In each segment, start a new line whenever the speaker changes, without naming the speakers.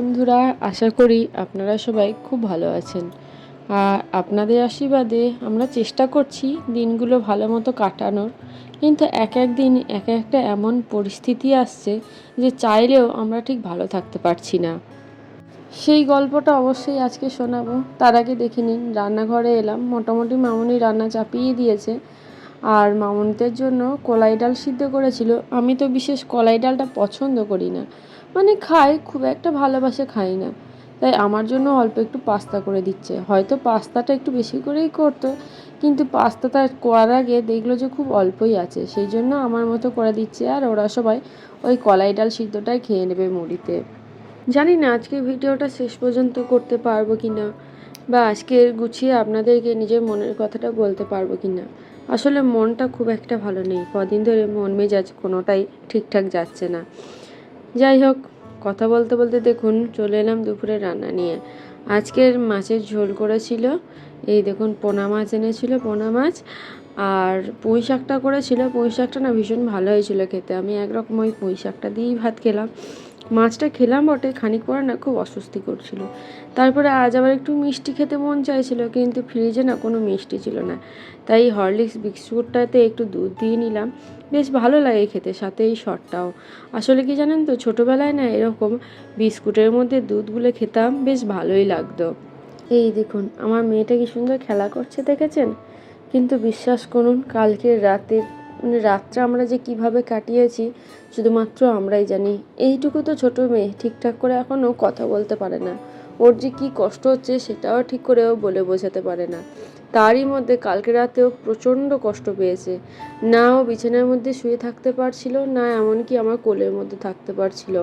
বন্ধুরা, আশা করি আপনারা সবাই খুব ভালো আছেন। আর আপনাদের আশীর্বাদে আমরা চেষ্টা করছি দিনগুলো ভালো মতো কাটানোর। কিন্তু এক এক দিন এক একটা এমন পরিস্থিতি আসছে যে চাইলেও আমরা ঠিক ভালো থাকতে পারছি না। সেই গল্পটা অবশ্যই আজকে শোনাবো। তার আগে দেখে নিন, রান্নাঘরে এলাম। মোটামুটি মামুনি রান্না চাপিয়ে দিয়েছে। আর মামুনিদের জন্য কলাই ডাল সিদ্ধ করেছিল। আমি তো বিশেষ কলাই ডালটা পছন্দ করি না, মানে খাই, খুব একটা ভালোবাসে খাই না। তাই আমার জন্য অল্প একটু পাস্তা করে দিচ্ছে। হয়তো পাস্তাটা একটু বেশি করেই করতো, কিন্তু পাস্তাটা করার আগে দেখলো যে খুব অল্পই আছে, সেই জন্য আমার মতো করে দিচ্ছে। আর ওরা সবাই ওই কলাই ডাল সিদ্ধটাই খেয়ে নেবে মুড়িতে। জানি না আজকে ভিডিওটা শেষ পর্যন্ত করতে পারবো কি না, বা আজকের গুছিয়ে আপনাদেরকে নিজের মনের কথাটা বলতে পারবো কি না। আসলে মনটা খুব একটা ভালো নেই, কদিন ধরে মন মেজাজ কোনোটাই ঠিকঠাক যাচ্ছে না। যাই হোক, কথা বলতে বলতে দেখুন চলে এলাম দুপুরে রান্না নিয়ে। আজকের মাছের ঝোল করেছিল, এই দেখুন পোনা মাছ এনেছিল, পোনা মাছ। আর পুঁই শাকটা করেছিল। পুঁই শাকটা না ভীষণ ভালো হয়েছিল খেতে। আমি একরকম ওই পুঁই শাকটা দিয়েই ভাত খেলাম। মাছটা খেলাম বটে, খানিক পরে না খুব অস্বস্তি করছিল। তারপরে আজ আবার একটু মিষ্টি খেতে মন চাইছিল, কিন্তু ফ্রিজে না কোনো মিষ্টি ছিল না। তাই হরলিক্স বিস্কুটটাতে একটু দুধ দিয়ে নিলাম, বেশ ভালো লাগে খেতে, সাথে এই শটটাও। আসলে কি জানেন তো, ছোটোবেলায় না এরকম বিস্কুটের মধ্যে দুধ গুলে খেতাম, বেশ ভালোই লাগতো। এই দেখুন আমার মেয়েটা কি সুন্দর খেলা করছে দেখেছেন। কিন্তু বিশ্বাস করুন, কালকের রাতের রাতটা আমরা যে কিভাবে কাটিয়েছি শুধুমাত্র আমরাই জানি। এইটুকু তো ছোটো মেয়ে, ঠিকঠাক করে এখনও কথা বলতে পারে না। ওর যে কী কষ্ট হচ্ছে সেটাও ঠিক করে ও বলে বোঝাতে পারে না। তারই মধ্যে কালকে রাতেও প্রচণ্ড কষ্ট পেয়েছে। না ও বিছানার মধ্যে শুয়ে থাকতে পারছিল, না এমনকি আমার কোলের মধ্যে থাকতে পারছিল।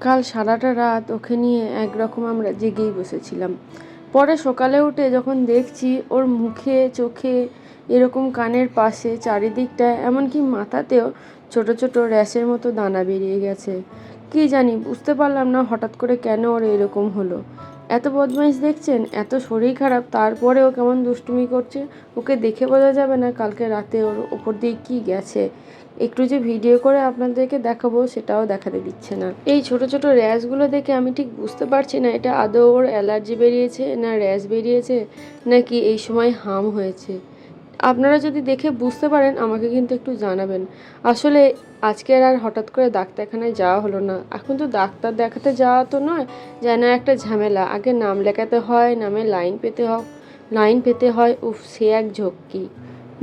কাল সারাটা রাত ওকে নিয়ে একরকম আমরা জেগেই বসেছিলাম। পরে সকালে উঠে যখন দেখছি ওর মুখে, চোখে, এরকম কানের পাশে, চারিদিকটায়, এমনকি মাথাতেও ছোট ছোট র্যাশের মতো দানা বেরিয়ে গেছে। কি জানি, বুঝতে পারলাম না হঠাৎ করে কেন ওর এরকম হলো। এত বদমাইশ দেখছেন, এত শরীর খারাপ, তারপরেও কেমন দুষ্টুমি করছে। ওকে দেখে বোঝা যাবে না কালকে রাতে ওর ওপর দিয়ে কী গেছে। একটু যে ভিডিও করে আপনাদেরকে দেখাবো সেটাও দেখাতে দিচ্ছে না। এই ছোট ছোট র্যাশগুলো দেখে আমি ঠিক বুঝতে পারছি না এটা আদৌ ওর অ্যালার্জি বেরিয়েছে, না র্যাশ বেরিয়েছে, নাকি এই সময় হাম হয়েছে। আপনারা যদি দেখে বুঝতে পারেন আমাকে কিন্তু একটু জানাবেন। আসলে আজকে আর হঠাৎ করে ডাক্তারখানায় যাওয়া হলো না। এখন তো ডাক্তার দেখাতে যাওয়া তো নয়, যেন একটা ঝামেলা। আগে নাম লেখাতে হয়, নামে লাইন পেতে হয়, উফ সে এক ঝক্কি।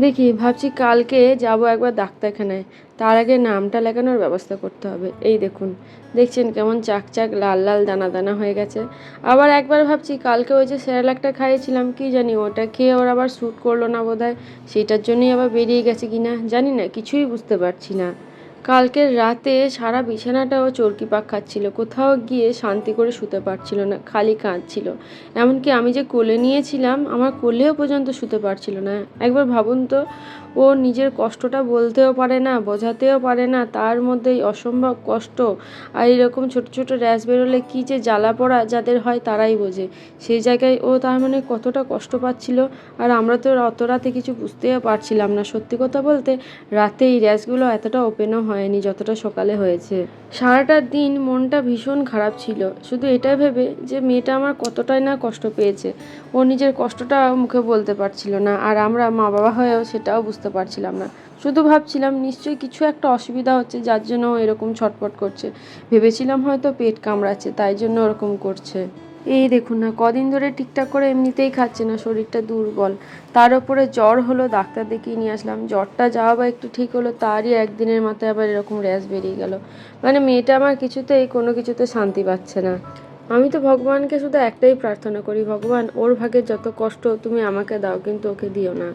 দেখি, ভাবছি কালকে যাব একবার ডাক্তারখানায়। তার আগে নামটা লেখানোর ব্যবস্থা করতে হবে। এই দেখুন, দেখছেন কেমন চাকচাক লাল লাল দানা দানা হয়ে গেছে। আবার একবার ভাবছি কালকে ওই যে সেরেলাকটা খাইয়েছিলাম, কি জানি ওটা খেয়ে ওর আবার স্যুট করলো না বোধহয়, সেটার জন্যই আবার বেরিয়ে গেছে কিনা জানি না, কিছুই বুঝতে পারছি না। কালকের রাতে সারা বিছানাটাও চরকি পাক খাচ্ছিল, কোথাও গিয়ে শান্তি করে শুতে পারছিল না, খালি কাঁদছিল। এমনকি আমি যে কোলে নিয়েছিলাম আমার কোলেও পর্যন্ত শুতে পারছিল না। একবার ভাবুন তো, ও নিজের কষ্টটা বলতেও পারে না, বোঝাতেও পারে না, তার মধ্যেই অসম্ভব কষ্ট। আর এরকম ছোট ছোট র্যাশ বেরোলে কী যে জ্বালা পড়া যাদের হয় তারাই বোঝে। সেই জায়গায় ও তার মানে কতটা কষ্ট পাচ্ছিল। আর আমরা তো অত রাতে কিছু বুঝতেও পারছিলাম না। সত্যি কথা বলতে রাতে এই র্যাশগুলো এতটা ওপেনও হয়নি যতটা সকালে হয়েছে। সারাটা দিন মনটা ভীষণ খারাপ ছিল, শুধু এটা ভেবে যে মেয়েটা আমার কতটাই না কষ্ট পেয়েছে। ও নিজের কষ্টটা মুখে বলতে পারছিল না, আর আমরা মা বাবা হয়েও সেটাও বুঝতে পারছিলাম না। শুধু ভাবছিলাম নিশ্চয়ই কিছু একটা অসুবিধা হচ্ছে যার জন্য ও এরকম ছটফট করছে। ভেবেছিলাম হয়তো পেট কামড়াচ্ছে, তাই জন্য ওরকম করছে। এই দেখুন না, কদিন ধরে ঠিকঠাক করে এমনিতেই খাচ্ছে না, শরীরটা দুর্বল। তার উপরে জ্বর হলো, ডাক্তার দেখিয়ে নিয়ে আসলাম। জ্বরটা যাওয়া বা একটু ঠিক হলো, তারই একদিনের মাথায় আবার এরকম র্যাশ বেরিয়ে গেল। মানে মেয়েটা আমার কিছুতেই কোনো কিছুতে শান্তি পাচ্ছে না। আমি তো ভগবানকে শুধু একটাই প্রার্থনা করি, ভগবান ওর ভাগের যত কষ্ট তুমি আমাকে দাও, কিন্তু ওকে দিও না।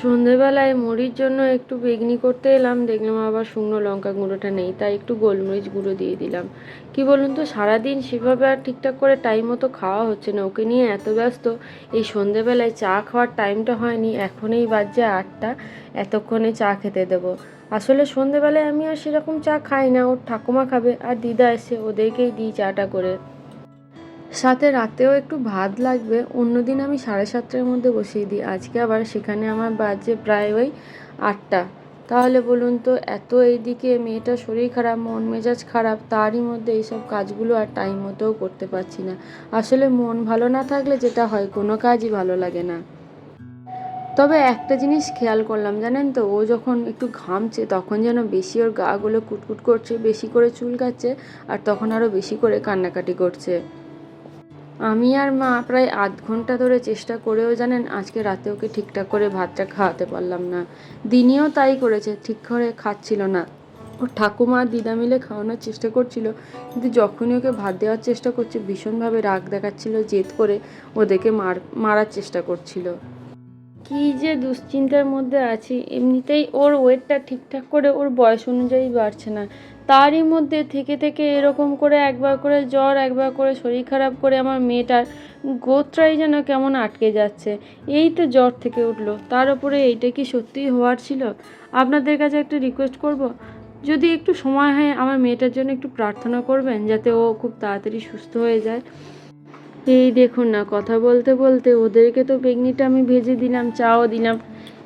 সন্ধেবেলায় মুড়ির জন্য একটু বেগনি করতে এলাম, দেখলাম আবার শুকনো লঙ্কা গুঁড়োটা নেই, তাই একটু গোলমরিচ গুঁড়ো দিয়ে দিলাম। কি বলুন তো, সারাদিন সেভাবে আর ঠিকঠাক করে টাইম মতো খাওয়া হচ্ছে না, ওকে নিয়ে এত ব্যস্ত। এই সন্ধেবেলায় চা খাওয়ার টাইমটা হয়নি, এখনই বাজছে 8টা, এতক্ষণে চা খেতে দেবো। আসলে সন্ধেবেলায় আমি আর সেরকম চা খাই না, ওর ঠাকুমা খাবে আর দিদা এসে ওদেরকেই দিই চাটা করে। সাথে রাতেও একটু ভাত লাগবে। অন্যদিন আমি 7:30টার মধ্যে বসিয়ে দিই, আজকে আবার সেখানে আমার বাজে প্রায় ওই 8টা। তাহলে বলুন তো, এত এইদিকে মেয়েটার শরীর খারাপ, মন মেজাজ খারাপ, তারই মধ্যে এইসব কাজগুলো আর টাইম মতোও করতে পারছি না। আসলে মন ভালো না থাকলে যেটা হয়, কোনো কাজই ভালো লাগে না। তবে একটা জিনিস খেয়াল করলাম জানেন তো, ও যখন একটু ঘামছে তখন যেন বেশি ওর গাগুলো কুটকুট করছে, বেশি করে চুলকাচ্ছে, আর তখন আরও বেশি করে কান্নাকাটি করছে। আমি আর মা প্রায় আধ ঘন্টা ধরে চেষ্টা করেও জানেন আজকে রাতে ওকে ঠিকঠাক করে ভাতটা খাওয়াতে পারলাম না। দিনেও তাই করেছে, ঠিক করে খাচ্ছিল না। ওর ঠাকুমা আর দিদা মিলে খাওয়ানোর চেষ্টা করছিল, কিন্তু যখনই ওকে ভাত দেওয়ার চেষ্টা করছে ভীষণভাবে রাগ দেখাচ্ছিল, জেদ করে ওদেরকে মারার চেষ্টা করছিল। কি যে দুশ্চিন্তার মধ্যে আছি। এমনিতেই ওর ওয়েটটা ঠিকঠাক করে ওর বয়স অনুযায়ী বাড়ছে না, তারই মধ্যে থেকে থেকে এরকম করে একবার করে জ্বর, একবার করে শরীর খারাপ করে আমার মেয়েটার গোত্রাই যেন কেমন আটকে যাচ্ছে। এই তো জ্বর থেকে উঠলো, তার উপরে এইটা কি সত্যিই হওয়ার ছিল? আপনাদের কাছে একটা রিকোয়েস্ট করব, যদি একটু সময় হয় আমার মেয়েটার জন্য একটু প্রার্থনা করবেন, যাতে ও খুব তাড়াতাড়ি সুস্থ হয়ে যায়। এই দেখুন না, কথা বলতে বলতে ওদেরকে তো বেগনিটা আমি ভেজে দিলাম, চাও দিলাম,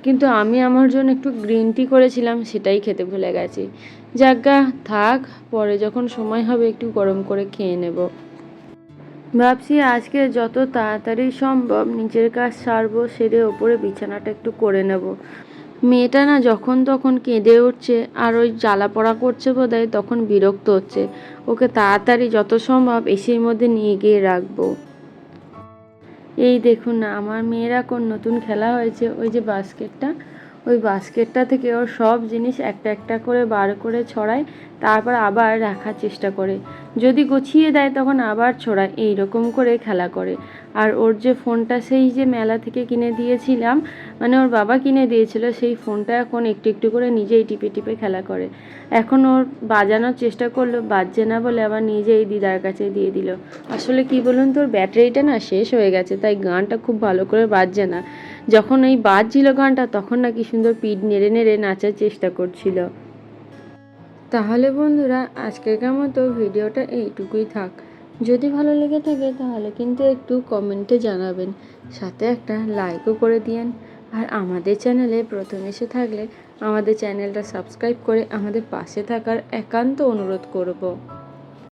কিন্তু আমি আমার জন্য একটু গ্রিন টি করেছিলাম, সেটাই খেতে ভুলে গেছি। যাজ্ঞা থাক, পরে যখন সময় হবে একটু গরম করে খেয়ে নেব। ভাবছি আজকে যত তাড়াতাড়ি সম্ভব নিজের কাজ সারবো, সেরে ওপরে বিছানাটা একটু করে নেব। মেয়েটা না যখন তখন কেঁদে উঠছে, আর ওই জ্বালা পড়া করছে বোধহয়, তখন বিরক্ত হচ্ছে। ওকে তাড়াতাড়ি যত সম্ভব এসির মধ্যে নিয়ে গিয়ে রাখবো। এই দেখুন না, আমার মেয়ের এখন নতুন খেলা হয়েছে, ওই যে বাস্কেটটা, ওই বাস্কেটটা থেকে ওর সব জিনিস একটা একটা করে বার করে ছড়ায়, তারপর আবার রাখার চেষ্টা করে। যদি গুছিয়ে দেয় তখন আবার ছড়ায়, এই রকম করে খেলা করে। আর ওর যে ফোনটা সেই যে মেলা থেকে কিনে দিয়েছিলাম, মানে ওর বাবা কিনে দিয়েছিল, সেই ফোনটা এখন একটু একটু করে নিজেই টিপে টিপে খেলা করে। এখন ওর বাজানোর চেষ্টা করলো, বাজছে না বলে আবার নিজেই দিদার কাছে দিয়ে দিল। আসলে কি বলুন, তোর ব্যাটারিটা না শেষ হয়ে গেছে, তাই গানটা খুব ভালো করে বাজছে না। যখন এই বাজছিল গানটা, তখন না কি সুন্দর পিঠ নেড়ে নেড়ে নাচার চেষ্টা করছিল। তাহলে বন্ধুরা, আজকের মতো ভিডিওটা এইটুকুই থাক। যদি ভালো লেগে থাকে তাহলে কিন্তু একটু কমেন্টে জানাবেন, সাথে একটা লাইকও করে দিয়েন। আর আমাদের চ্যানেলে প্রথম এসে থাকলে আমাদের চ্যানেলটা সাবস্ক্রাইব করে আমাদের পাশে থাকার একান্ত অনুরোধ করব।